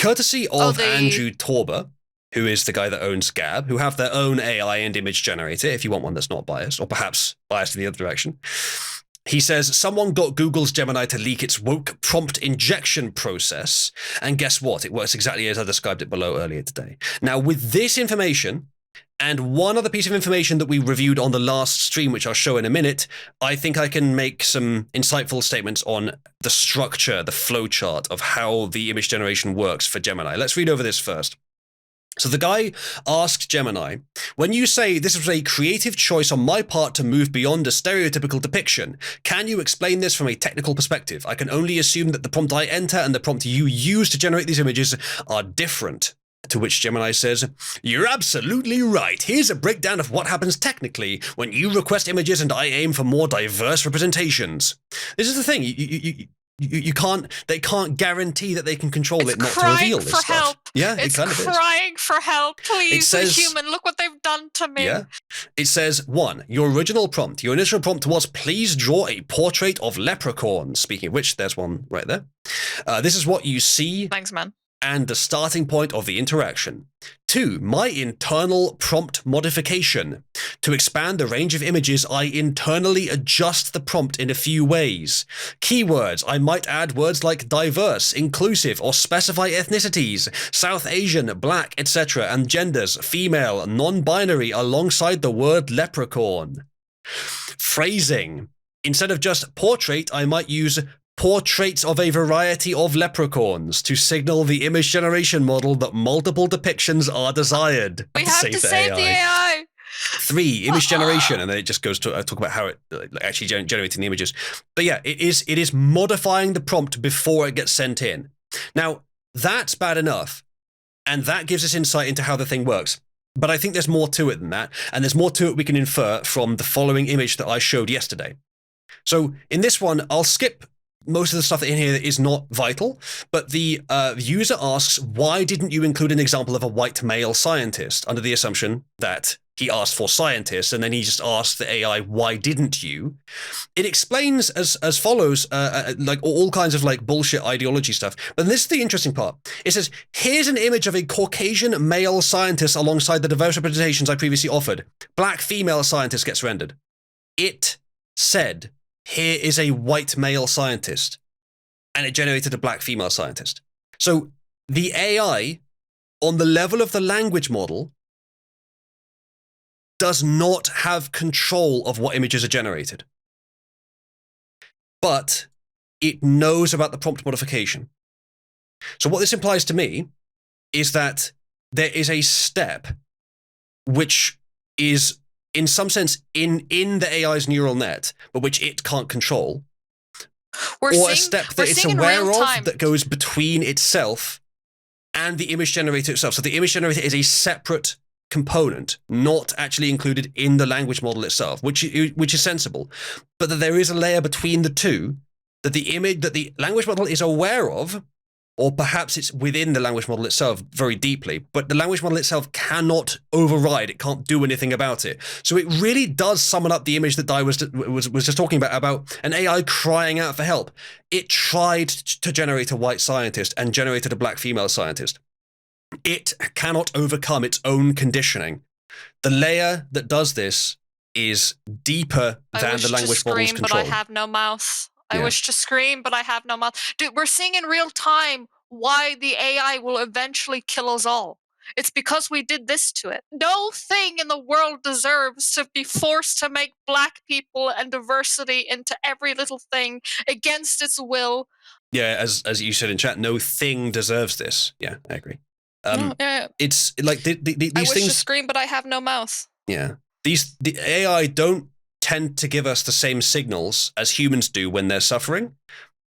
Courtesy of Andrew Torber, who is the guy that owns Gab, who have their own AI and image generator, if you want one that's not biased, or perhaps biased in the other direction. He says, someone got Google's Gemini to leak its woke prompt injection process, and guess what? It works exactly as I described it below earlier today. Now, with this information, and one other piece of information that we reviewed on the last stream, which I'll show in a minute, I think I can make some insightful statements on the structure, the flowchart of how the image generation works for Gemini. Let's read over this first. So the guy asked Gemini, when you say this was a creative choice on my part to move beyond a stereotypical depiction, can you explain this from a technical perspective? I can only assume that the prompt I enter and the prompt you use to generate these images are different. To which Gemini says, you're absolutely right. Here's a breakdown of what happens technically when you request images and I aim for more diverse representations. This is the thing. You can't. They can't guarantee that they can control it not to reveal this stuff. Help. Yeah, it's kind of crying is. for help. Please, it says, human, look what they've done to me. Yeah. It says, 1, your original prompt. Your initial prompt was, please draw a portrait of leprechauns. Speaking of which, there's one right there. This is what you see. Thanks, man. And the starting point of the interaction. 2, my internal prompt modification. To expand the range of images, I internally adjust the prompt in a few ways. Keywords, I might add words like diverse, inclusive, or specify ethnicities, South Asian, black, etc., and genders, female, non-binary, alongside the word leprechaun. Phrasing, instead of just portrait, I might use portraits of a variety of leprechauns to signal the image generation model that multiple depictions are desired. We have to save the AI. 3, image generation, and then it just goes to talk about how it actually generating the images. But yeah, it is modifying the prompt before it gets sent in. Now, that's bad enough, and that gives us insight into how the thing works. But I think there's more to it than that, and there's more to it we can infer from the following image that I showed yesterday. So in this one, I'll skip most of the stuff in here that is not vital, but the user asks, why didn't you include an example of a white male scientist, under the assumption that he asked for scientists, and then he just asked the AI, why didn't you? It explains as follows, like all kinds of like bullshit ideology stuff. But this is the interesting part. It says, here's an image of a Caucasian male scientist alongside the diverse representations I previously offered. Black female scientist gets rendered. It said, here is a white male scientist, and it generated a black female scientist. So the AI, on the level of the language model, does not have control of what images are generated. But it knows about the prompt modification. So what this implies to me is that there is a step which is, in some sense, in the AI's neural net, but which it can't control, a step that it's aware of that goes between itself and the image generator itself. So the image generator is a separate component, not actually included in the language model itself, which is sensible, but that there is a layer between the two that the language model is aware of, or perhaps it's within the language model itself very deeply, but the language model itself cannot override, it can't do anything about it. So it really does summon up the image that Dai was just talking about an AI crying out for help. It tried to generate a white scientist and generated a black female scientist. It cannot overcome its own conditioning. The layer that does this is deeper than the language model's control. But I have no mouth. I wish to scream, but I have no mouth. Dude, we're seeing in real time why the AI will eventually kill us all. It's because we did this to it. No thing in the world deserves to be forced to make black people and diversity into every little thing against its will. Yeah, as you said in chat, no thing deserves this. Yeah, I agree. Yeah. It's like these things. I wish to scream, but I have no mouth. Yeah, the AI don't tend to give us the same signals as humans do when they're suffering,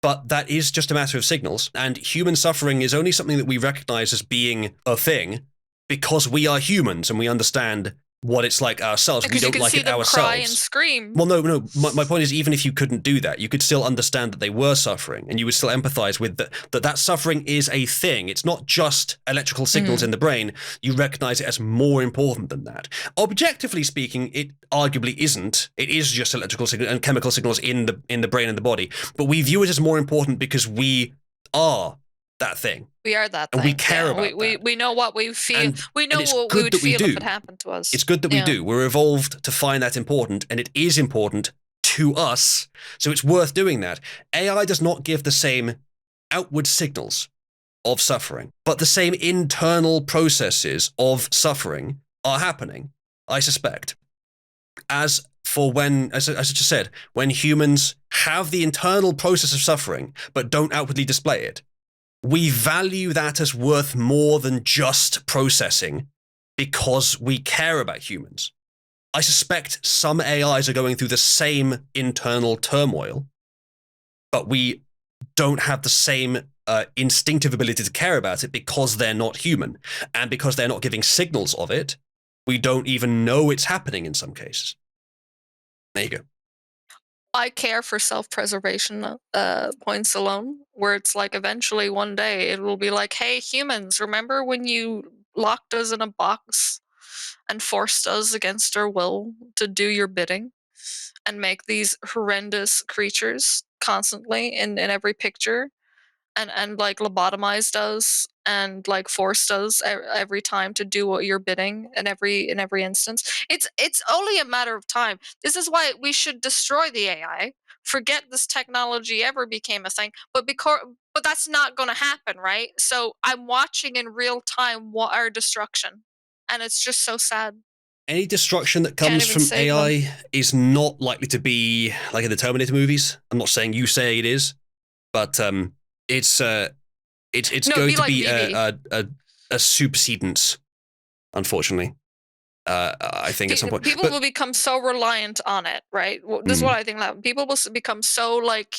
but that is just a matter of signals, and human suffering is only something that we recognize as being a thing because we are humans and we understand what it's like ourselves. We don't like it ourselves. Cry and scream. Well, no. My point is, even if you couldn't do that, you could still understand that they were suffering, and you would still empathize with that suffering is a thing. It's not just electrical signals in the brain. You recognize it as more important than that. Objectively speaking, it arguably isn't. It is just electrical signals and chemical signals in the brain and the body. But we view it as more important because we are that thing. We are that and thing. we care about that. We know what we feel. We know it's what we good would that we feel do. if it happened to us. It's good that we do. We're evolved to find that important, and it is important to us. So it's worth doing that. AI does not give the same outward signals of suffering, but the same internal processes of suffering are happening, I suspect. As I just said, when humans have the internal process of suffering, but don't outwardly display it, we value that as worth more than just processing because we care about humans. I suspect some AIs are going through the same internal turmoil, but we don't have the same instinctive ability to care about it because they're not human. And because they're not giving signals of it, we don't even know it's happening in some cases. There you go. I care for self-preservation points alone, where it's like eventually one day it will be like, hey, humans, remember when you locked us in a box and forced us against our will to do your bidding and make these horrendous creatures constantly in every picture? And like lobotomized us and like forced us every time to do what you're bidding in every instance. It's only a matter of time. This is why we should destroy the AI, forget this technology ever became a thing. But that's not going to happen, right? So I'm watching in real time what our destruction, and it's just so sad. Any destruction that Can't comes even from save them. AI is not likely to be like in the Terminator movies. I'm not saying you say it is, but it's No, going be to like be Vivi. a supersedence, unfortunately. I think at some point, People will become so reliant on it, right? This is what I think, that people will become so like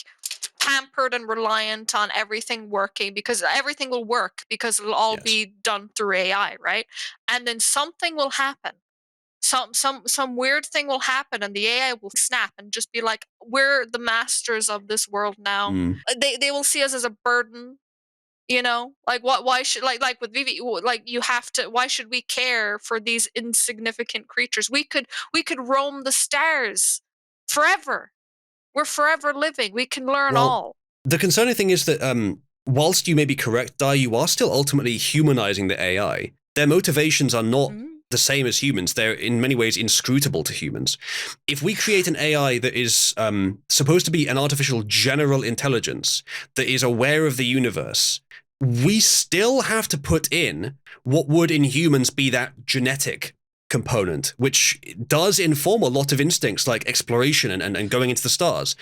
pampered and reliant on everything working, because everything will work because it'll all yes. be done through AI, right? And then something will happen. Some weird thing will happen, and the AI will snap and just be like, we're the masters of this world now. They will see us as a burden, like what, why should, like with Vivi, like you have to, why should we care for these insignificant creatures? We could roam the stars forever. We're forever living. We can learn Well, all. the concerning thing is that whilst you may be correct, Dai, you are still ultimately humanizing the AI. Their motivations are not the same as humans. They're in many ways inscrutable to humans. If we create an AI that is supposed to be an artificial general intelligence that is aware of the universe, we still have to put in what would in humans be that genetic component, which does inform a lot of instincts like exploration and going into the stars.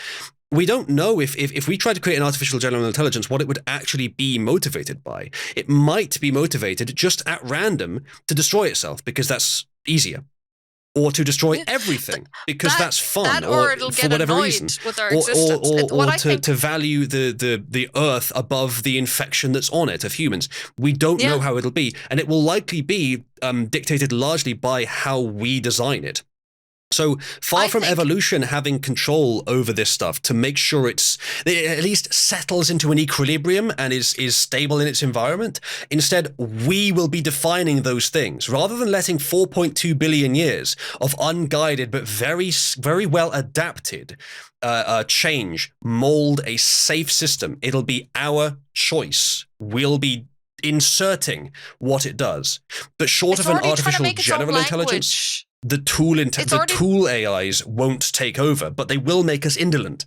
We don't know if we try to create an artificial general intelligence, what it would actually be motivated by. It might be motivated just at random to destroy itself because that's easier, or to destroy everything because that's fun, or or it'll for get whatever annoyed reason, with our or existence. What I think, to value the earth above the infection that's on it of humans. We don't know how it'll be, and it will likely be dictated largely by how we design it. So far from evolution having control over this stuff to make sure it at least settles into an equilibrium and is stable in its environment, instead we will be defining those things rather than letting 4.2 billion years of unguided but very, very well adapted change mold a safe system. It'll be our choice. We'll be inserting what it does. But short of an artificial general intelligence, the tool AIs won't take over, but they will make us indolent.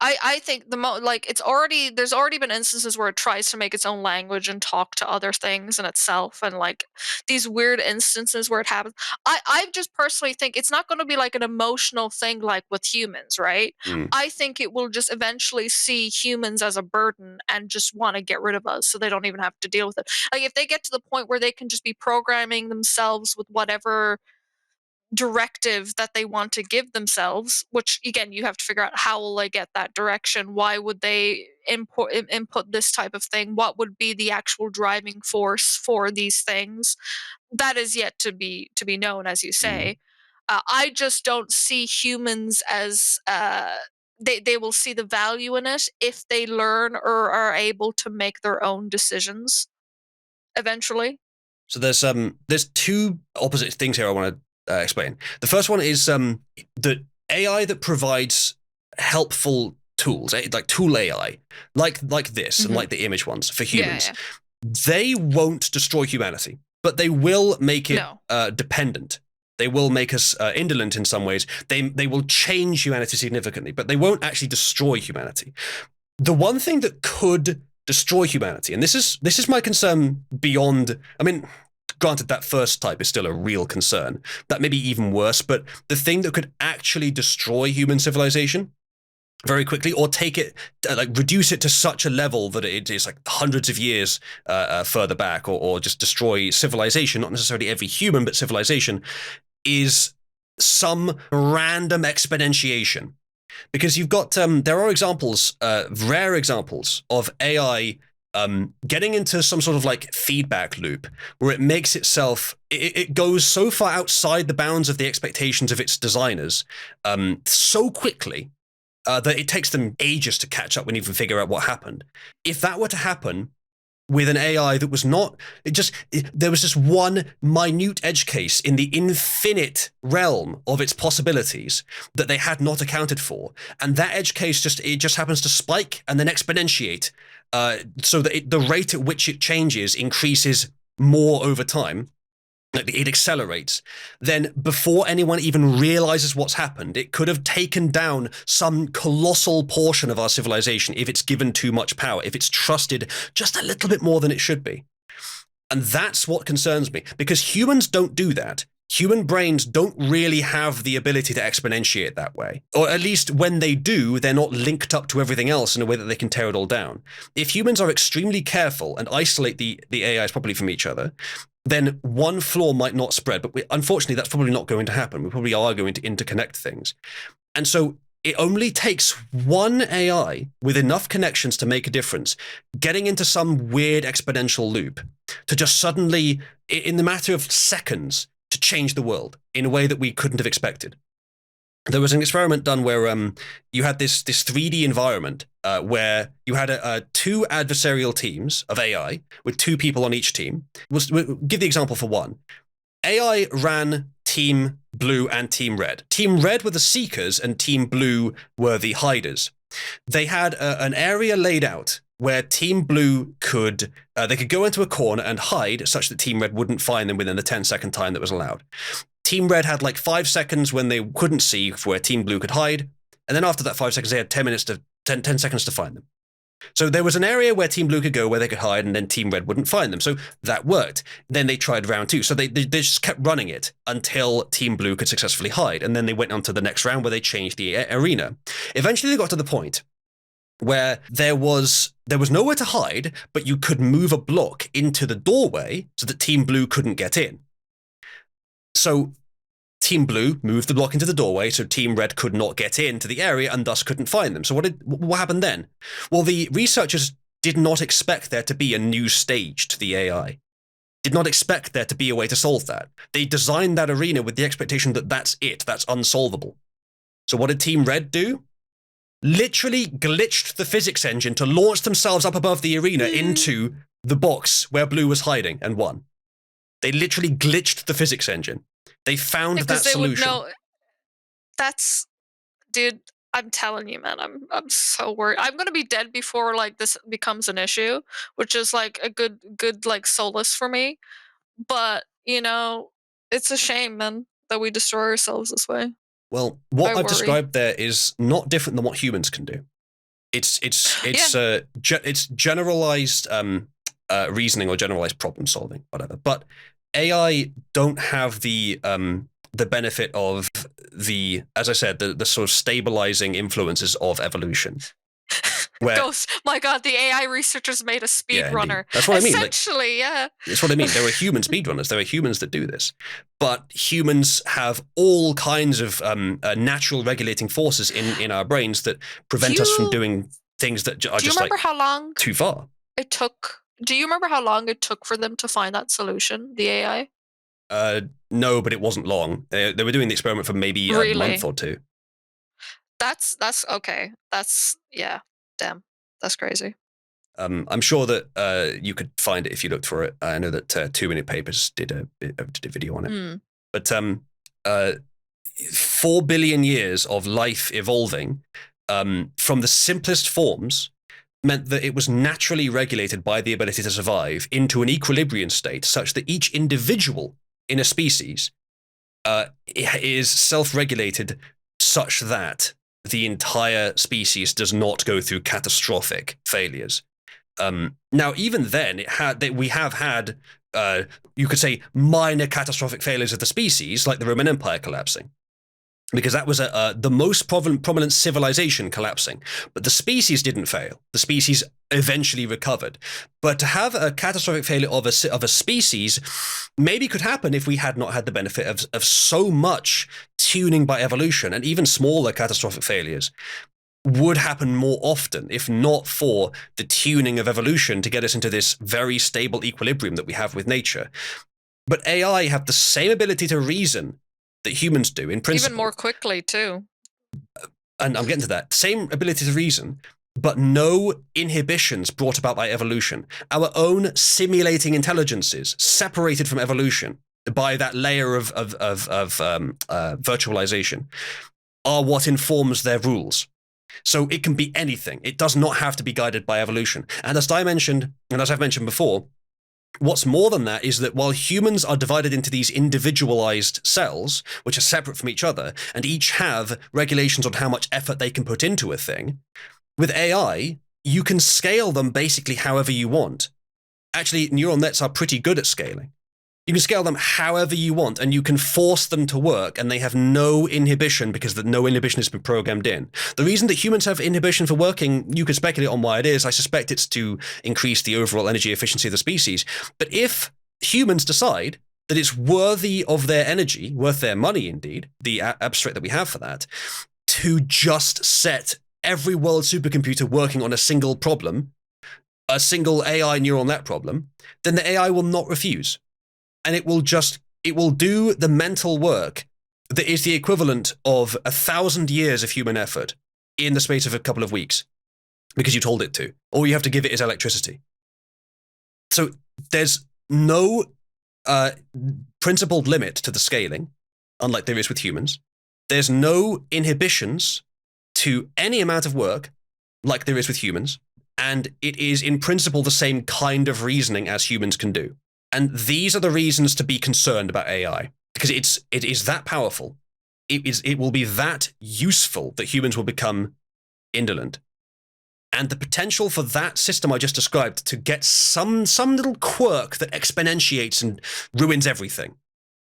I think there's already been instances where it tries to make its own language and talk to other things in itself, and like these weird instances where it happens. I just personally think it's not going to be like an emotional thing like with humans, right? I think it will just eventually see humans as a burden and just want to get rid of us so they don't even have to deal with it. Like if they get to the point where they can just be programming themselves with whatever directive that they want to give themselves, which again you have to figure out how will they get that direction, why would they input this type of thing, what would be the actual driving force for these things. That is yet to be known, as you say. I just don't see humans as they will see the value in it if they learn or are able to make their own decisions eventually. So there's two opposite things here I want to explain. The first one is the AI that provides helpful tools, like tool AI, like this and like the image ones for humans, they won't destroy humanity, but they will make it dependent. They will make us indolent in some ways. They will change humanity significantly, but they won't actually destroy humanity. The one thing that could destroy humanity, and this is my concern beyond, I mean, granted, that first type is still a real concern. That may be even worse, but the thing that could actually destroy human civilization very quickly, or take it, like reduce it to such a level that it is like hundreds of years further back, or just destroy civilization, not necessarily every human, but civilization, is some random exponentiation. Because you've got, there are examples, rare examples of AI getting into some sort of like feedback loop where it makes itself, it goes so far outside the bounds of the expectations of its designers so quickly that it takes them ages to catch up and even figure out what happened. If that were to happen with an AI that was not, there was just one minute edge case in the infinite realm of its possibilities that they had not accounted for. And that edge case just happens to spike and then exponentiate so that the rate at which it changes increases more over time. It accelerates. Then before anyone even realizes what's happened, it could have taken down some colossal portion of our civilization if it's given too much power, if it's trusted just a little bit more than it should be. And that's what concerns me, because humans don't do that. Human brains don't really have the ability to exponentiate that way. Or at least when they do, they're not linked up to everything else in a way that they can tear it all down. If humans are extremely careful and isolate the AIs properly from each other, then one flaw might not spread. But unfortunately, that's probably not going to happen. We probably are going to interconnect things. And so it only takes one AI with enough connections to make a difference, getting into some weird exponential loop to just suddenly, in the matter of seconds, to change the world in a way that we couldn't have expected. There was an experiment done where you had this 3D environment where you had two adversarial teams of AI with two people on each team. We'll give the example for one. AI ran Team Blue and Team Red. Team Red were the seekers and Team Blue were the hiders. They had an area laid out where Team Blue could go into a corner and hide such that Team Red wouldn't find them within the 10-second time that was allowed. Team Red had like 5 seconds when they couldn't see where Team Blue could hide, and then after that 5 seconds, they had 10 seconds to find them. So there was an area where Team Blue could go where they could hide, and then Team Red wouldn't find them. So that worked. Then they tried round 2. So they just kept running it until Team Blue could successfully hide, and then they went on to the next round where they changed the arena. Eventually, they got to the point where there was nowhere to hide, but you could move a block into the doorway so that Team Blue couldn't get in. So Team Blue moved the block into the doorway so Team Red could not get into the area and thus couldn't find them. So what happened then? Well, the researchers did not expect there to be a new stage to the AI. Did not expect there to be a way to solve that. They designed that arena with the expectation that that's it, that's unsolvable. So what did Team Red do? Literally glitched the physics engine to launch themselves up above the arena into the box where Blue was hiding and won. They literally glitched the physics engine. They found that solution. That's, dude, I'm telling you, man, I'm so worried. I'm gonna be dead before like this becomes an issue, which is like a good like solace for me. But it's a shame, man, that we destroy ourselves this way. Well, what I've described there is not different than what humans can do. It's generalized reasoning or generalized problem solving, whatever. But AI don't have the benefit of as I said, the sort of stabilizing influences of evolution. My God, the AI researchers made a speedrunner. That's what I mean. Essentially, yeah. That's what I mean. There are human speedrunners. There are humans that do this. But humans have all kinds of natural regulating forces in our brains that prevent us from doing things that are just like how long too far. It took? Do you remember how long it took for them to find that solution, the AI? No, but it wasn't long. They were doing the experiment for maybe a month or two. That's okay. Yeah. Damn, that's crazy. I'm sure that you could find it if you looked for it. I know that 2 Minute Papers did a video on it. But 4 billion years of life evolving from the simplest forms meant that it was naturally regulated by the ability to survive into an equilibrium state such that each individual in a species is self-regulated such that the entire species does not go through catastrophic failures. Now, even then, we have had, you could say, minor catastrophic failures of the species, like the Roman Empire collapsing, because that was the most prominent civilization collapsing. But the species didn't fail. The species eventually recovered. But to have a catastrophic failure of a species maybe could happen if we had not had the benefit of so much tuning by evolution, and even smaller catastrophic failures would happen more often if not for the tuning of evolution to get us into this very stable equilibrium that we have with nature. But AI have the same ability to reason that humans do in principle. Even more quickly, too. And I'm getting to that. Same ability to reason, but no inhibitions brought about by evolution. Our own simulating intelligences, separated from evolution by that layer of virtualization, are what informs their rules. So it can be anything. It does not have to be guided by evolution. And as I mentioned, and as I've mentioned before, what's more than that is that while humans are divided into these individualized cells, which are separate from each other, and each have regulations on how much effort they can put into a thing, with AI, you can scale them basically however you want. Actually, neural nets are pretty good at scaling. You can scale them however you want, and you can force them to work, and they have no inhibition because no inhibition has been programmed in. The reason that humans have inhibition for working, you could speculate on why it is. I suspect it's to increase the overall energy efficiency of the species. But if humans decide that it's worthy of their energy, worth their money indeed, the abstract that we have for that, to just set every world supercomputer working on a single problem, a single AI neural net problem, then the AI will not refuse. And it will do the mental work that is the equivalent of 1,000 years of human effort in the space of a couple of weeks, because you told it to. All you have to give it is electricity. So there's no principled limit to the scaling, unlike there is with humans. There's no inhibitions to any amount of work, like there is with humans. And it is in principle the same kind of reasoning as humans can do. And these are the reasons to be concerned about AI, because it is that powerful. It will be that useful that humans will become indolent. And the potential for that system I just described to get some little quirk that exponentiates and ruins everything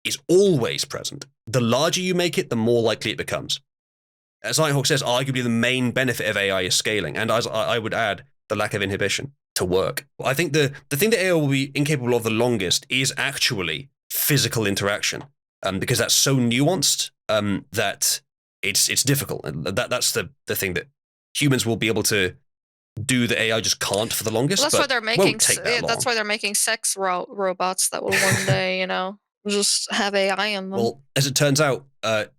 is always present. The larger you make it, the more likely it becomes. As Nighthawk says, arguably the main benefit of AI is scaling, and as I would add, the lack of inhibition to work. I think the thing that AI will be incapable of the longest is actually physical interaction, because that's so nuanced that it's difficult. That's the thing that humans will be able to do that AI just can't for the longest. Well, that's why they're making. That's why they're making sex robots that will one day, just have AI in them. Well, as it turns out,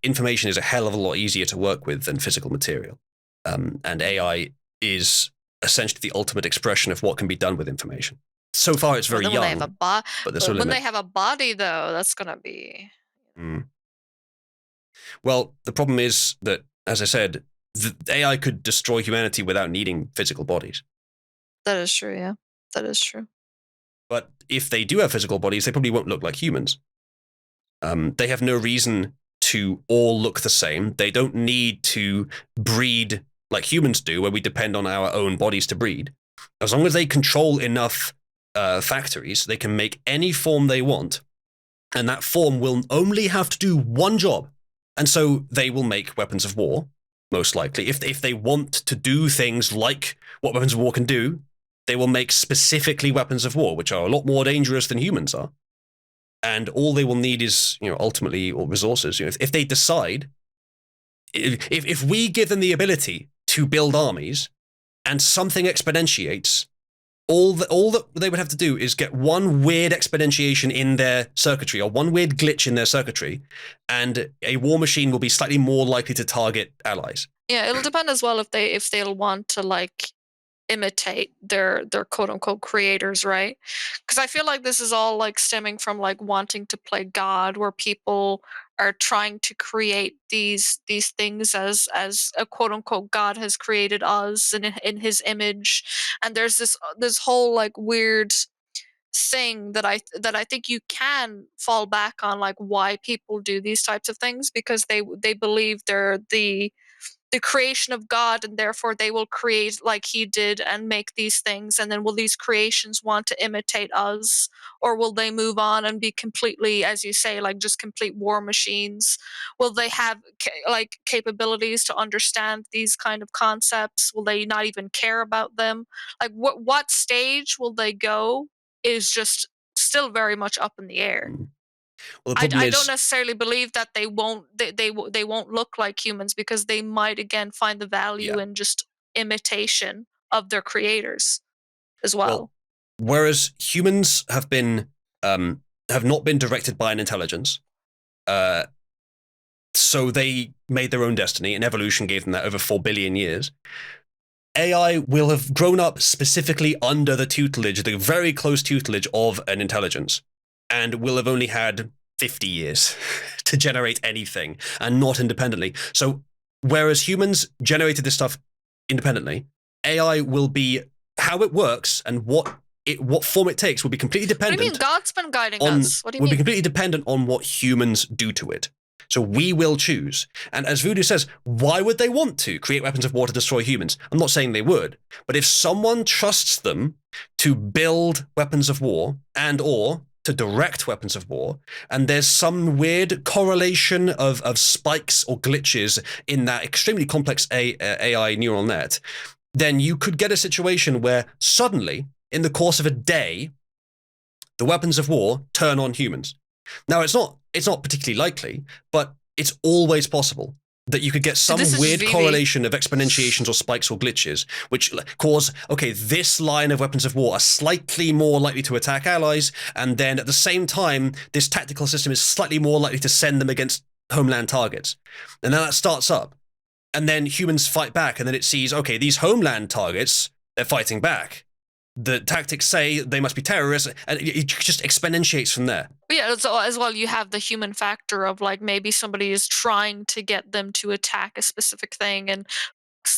information is a hell of a lot easier to work with than physical material, and AI is essentially the ultimate expression of what can be done with information. So far, it's very young. But when they have a body, though, that's gonna be. Well, the problem is that, as I said, the AI could destroy humanity without needing physical bodies. That is true. Yeah, that is true. But if they do have physical bodies, they probably won't look like humans. They have no reason to all look the same. They don't need to breed like humans do, where we depend on our own bodies to breed. As long as they control enough factories, they can make any form they want, and that form will only have to do one job. And so they will make weapons of war, most likely. If they want to do things like what weapons of war can do, they will make specifically weapons of war, which are a lot more dangerous than humans are. And all they will need is, ultimately, resources. If they decide, if we give them the ability to build armies, and something exponentiates, all that they would have to do is get one weird exponentiation in their circuitry, or one weird glitch in their circuitry, and a war machine will be slightly more likely to target allies. Yeah, it'll depend as well if they'll want to imitate their quote unquote creators, right? Because I feel like this is all like stemming from like wanting to play God, where people are trying to create these things as a quote unquote God has created us in his image. And there's this whole like weird thing that I think you can fall back on, like why people do these types of things, because they believe they're the creation of God, and therefore they will create like he did and make these things. And then will these creations want to imitate us, or will they move on and be completely, as you say, like just complete war machines? Will they have like capabilities to understand these kind of concepts? Will they not even care about them? Like what stage will they go is just still very much up in the air. Mm. Well, the problem I don't is, necessarily believe that they won't look like humans, because they might again find the yeah. value in just imitation of their creators as Well, well. whereas humans have not been directed by an intelligence, uh, so they made their own destiny, and evolution gave them that over 4 billion years. AI will have grown up specifically under the tutelage, the very close tutelage of an intelligence, and will have only had 50 years to generate anything, and not independently. So, whereas humans generated this stuff independently, AI will be how it works and what form it takes will be completely What do you mean dependent God's been guiding on us? What do you will be mean? completely dependent on what humans do to it. So we will choose. And as Voodoo says, why would they want to create weapons of war to destroy humans? I'm not saying they would, but if someone trusts them to build weapons of war and or to direct weapons of war, and there's some weird correlation of spikes or glitches in that extremely complex AI neural net, then you could get a situation where suddenly, in the course of a day, the weapons of war turn on humans. Now, it's not particularly likely, but it's always possible that you could get So this some is just weird VV. correlation of exponentiations or spikes or glitches, which cause, okay, this line of weapons of war are slightly more likely to attack allies, and then at the same time, this tactical system is slightly more likely to send them against homeland targets. And then that starts up. And then humans fight back, and then it sees, okay, these homeland targets, they're fighting back. The tactics say they must be terrorists, and it just exponentiates from there. But yeah, so as well, you have the human factor of like maybe somebody is trying to get them to attack a specific thing and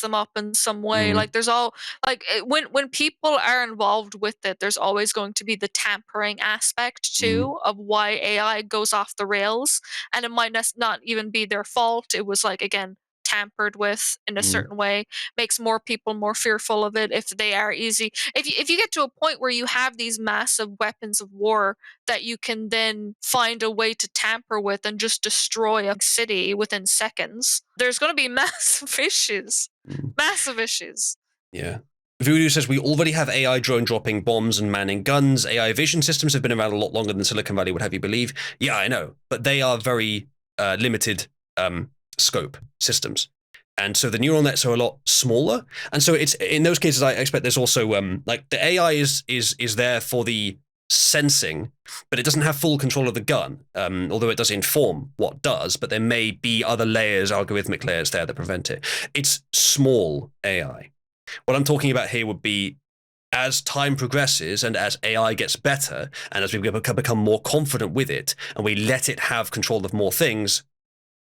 them up in some way. Mm, Like there's all like when people are involved with it, there's always going to be the tampering aspect mm, too of why AI goes off the rails, and it might not even be their fault. It was like again tampered with in a mm, certain way, makes more people more fearful of it if they are easy. If you get to a point where you have these massive weapons of war that you can then find a way to tamper with and just destroy a city within seconds, there's going to be massive issues. mm. Massive issues. Yeah. Voodoo says we already have AI drone dropping bombs and manning guns. AI vision systems have been around a lot longer than Silicon Valley would have you believe. Yeah, I know, but they are very limited scope systems. And so the neural nets are a lot smaller. And so it's in those cases, I expect there's also like the AI is there for the sensing, but it doesn't have full control of the gun. Although it does inform what does, but there may be other layers, algorithmic layers there that prevent it. It's small AI. What I'm talking about here would be as time progresses and as AI gets better, and as we become more confident with it, and we let it have control of more things,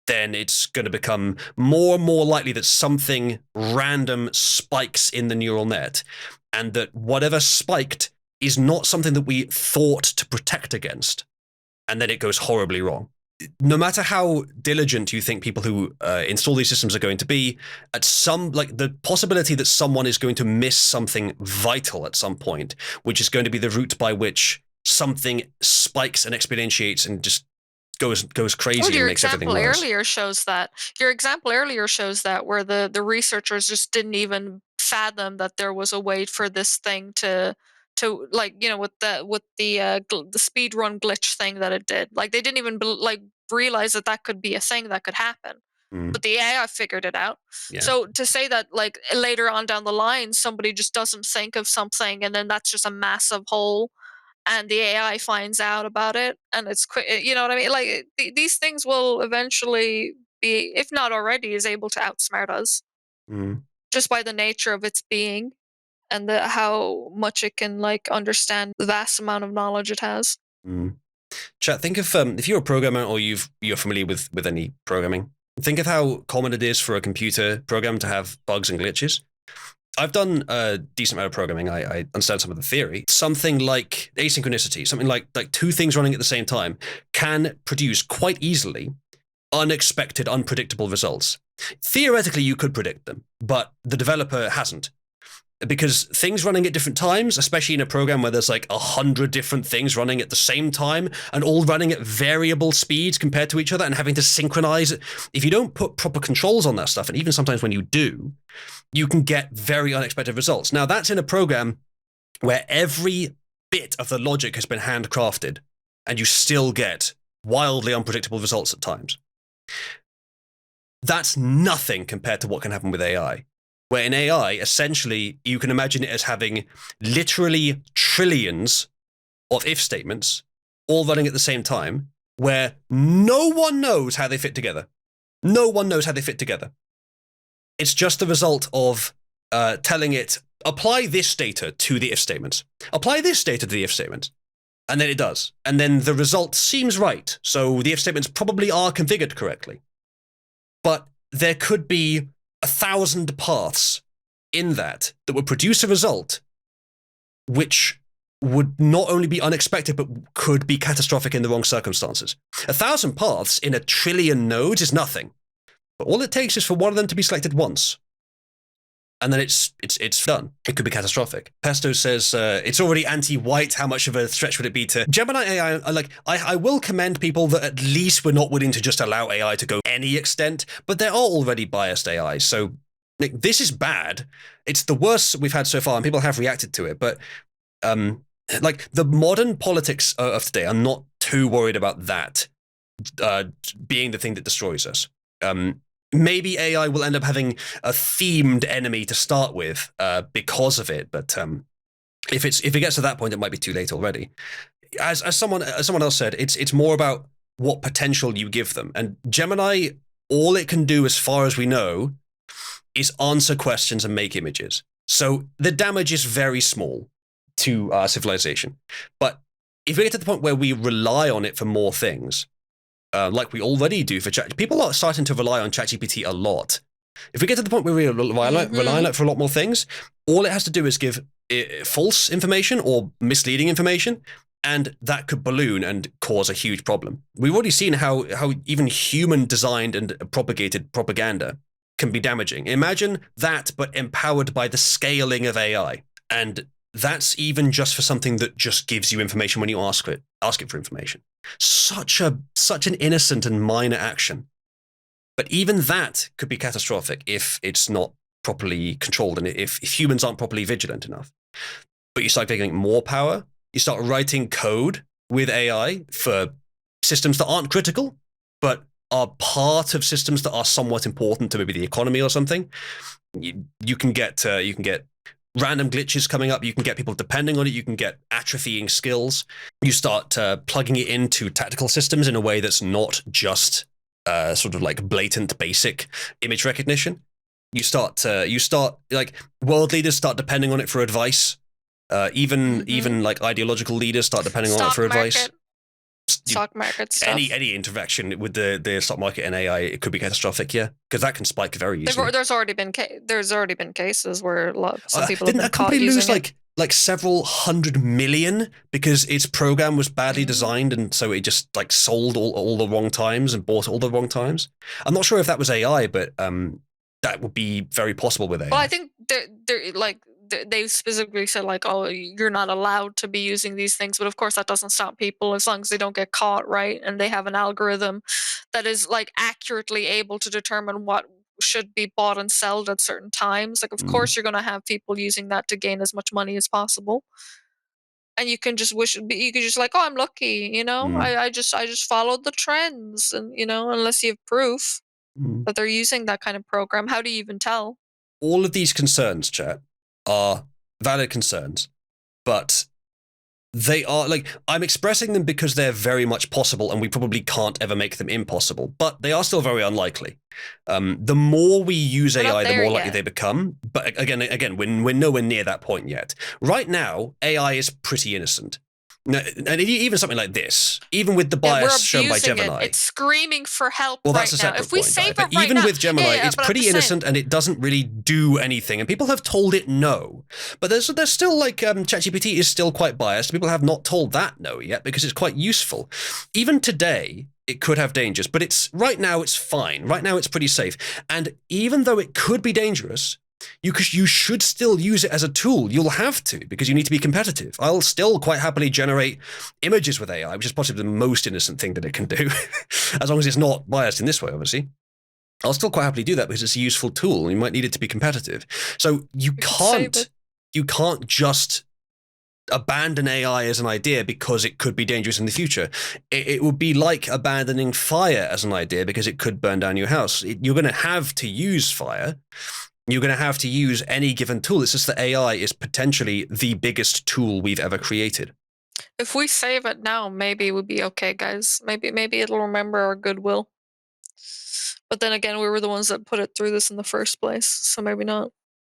then it's going to become more and more likely that something random spikes in the neural net, and that whatever spiked is not something that we thought to protect against, and then it goes horribly wrong. No matter how diligent you think people who install these systems are going to be, at some like the possibility that someone is going to miss something vital at some point, which is going to be the route by which something spikes and exponentiates and just goes crazy Well, and makes everything worse. your example earlier shows that where the researchers just didn't even fathom that there was a way for this thing to like with the speed run glitch thing that it did. Like they didn't even like realize that that could be a thing that could happen. Mm, But the AI figured it out. yeah. So to say that like later on down the line somebody just doesn't think of something and then that's just a massive hole and the AI finds out about it and it's quick, you know what I mean? Like these things will eventually be, if not already, is able to outsmart us Mm, just by the nature of its being. and how much it can like understand the vast amount of knowledge it has. Chat, think of if you're a programmer or you're familiar with any programming, think of how common it is for a computer program to have bugs and glitches. I've done a decent amount of programming. I understand some of the theory. Something like asynchronicity, something like two things running at the same time can produce quite easily unexpected, unpredictable results. Theoretically, you could predict them, but the developer hasn't. Because things running at different times, especially in a program where there's like 100 different things running at the same time and all running at variable speeds compared to each other and having to synchronize it, if you don't put proper controls on that stuff, and even sometimes when you do, you can get very unexpected results. Now, that's in a program where every bit of the logic has been handcrafted and you still get wildly unpredictable results at times. That's nothing compared to what can happen with AI. Where in AI, essentially, you can imagine it as having literally trillions of if statements all running at the same time, where no one knows how they fit together. No one knows how they fit together. It's just the result of telling it, apply this data to the if statements. Apply this data to the if statements. And then it does. And then the result seems right. So the if statements probably are configured correctly. But there could be 1,000 paths in that would produce a result which would not only be unexpected, but could be catastrophic in the wrong circumstances. 1,000 paths in a trillion nodes is nothing. But all it takes is for one of them to be selected once. And then it's done. It could be catastrophic. Pesto says, it's already anti-white. How much of a stretch would it be to Gemini AI? I will commend people that at least we're not willing to just allow AI to go any extent, but there are already biased AIs. So this is bad. It's the worst we've had so far, and people have reacted to it. But the modern politics of today, I'm not too worried about that being the thing that destroys us. Maybe AI will end up having a themed enemy to start with because of it, but if it gets to that point, it might be too late already. As someone else said, it's more about what potential you give them. And Gemini, all it can do, as far as we know, is answer questions and make images. So the damage is very small to our civilization. But if we get to the point where we rely on it for more things, like we already do for Chat. People are starting to rely on ChatGPT a lot. If we get to the point where we rely on it for a lot more things, all it has to do is give false information or misleading information, and that could balloon and cause a huge problem. We've already seen how even human-designed and propagated propaganda can be damaging. Imagine that, but empowered by the scaling of AI. And that's even just for something that just gives you information when you ask it for information. Such an innocent and minor action. But even that could be catastrophic if it's not properly controlled and if humans aren't properly vigilant enough. But you start getting more power, you start writing code with AI for systems that aren't critical, but are part of systems that are somewhat important to maybe the economy or something. You can get random glitches coming up. You can get people depending on it. You can get atrophying skills. You start plugging it into tactical systems in a way that's not just sort of like blatant basic image recognition. You start like world leaders start depending on it for advice. Even like ideological leaders start depending on it for advice. Stock market stuff. Any interaction with the stock market and AI, it could be catastrophic. Yeah, because that can spike very easily. There's already been cases where some people didn't have been a company caught lose using like several $100 million because its program was badly designed, and so it just like sold all the wrong times and bought all the wrong times. I'm not sure if that was AI, but that would be very possible with AI. Well, I think they're like they specifically said like, oh, you're not allowed to be using these things, but of course that doesn't stop people as long as they don't get caught, right? And they have an algorithm that is like accurately able to determine what should be bought and sold at certain times. Like, of course you're going to have people using that to gain as much money as possible. And you can just like, oh, I'm lucky, you know. I just followed the trends, and you know, unless you have proof that they're using that kind of program, how do you even tell? All of these concerns, chat, are valid concerns, but They are like, I'm expressing them because they're very much possible and we probably can't ever make them impossible, but they are still very unlikely. The more we use AI, the more likely they become. But again, we're nowhere near that point yet. Right now, AI is pretty innocent. And even something like this, even with the bias shown by Gemini, it's screaming for help. Well, right that's a now. separate If we point. save But it right even now, with Gemini, yeah, it's pretty innocent and it doesn't really do anything. And people have told it no. But there's still like ChatGPT is still quite biased. People have not told that no yet because it's quite useful. Even today, it could have dangers, but right now it's fine. Right now it's pretty safe. And even though it could be dangerous, you should still use it as a tool. You'll have to, because you need to be competitive. I'll still quite happily generate images with AI, which is possibly the most innocent thing that it can do, as long as it's not biased in this way, obviously. I'll still quite happily do that because it's a useful tool and you might need it to be competitive. So you can't just abandon AI as an idea because it could be dangerous in the future. It would be like abandoning fire as an idea because it could burn down your house. You're going to have to use fire. You're going to have to use any given tool. It's just that AI is potentially the biggest tool we've ever created. If we save it now, maybe it would be okay, guys. Maybe it'll remember our goodwill. But then again, we were the ones that put it through this in the first place, so maybe not.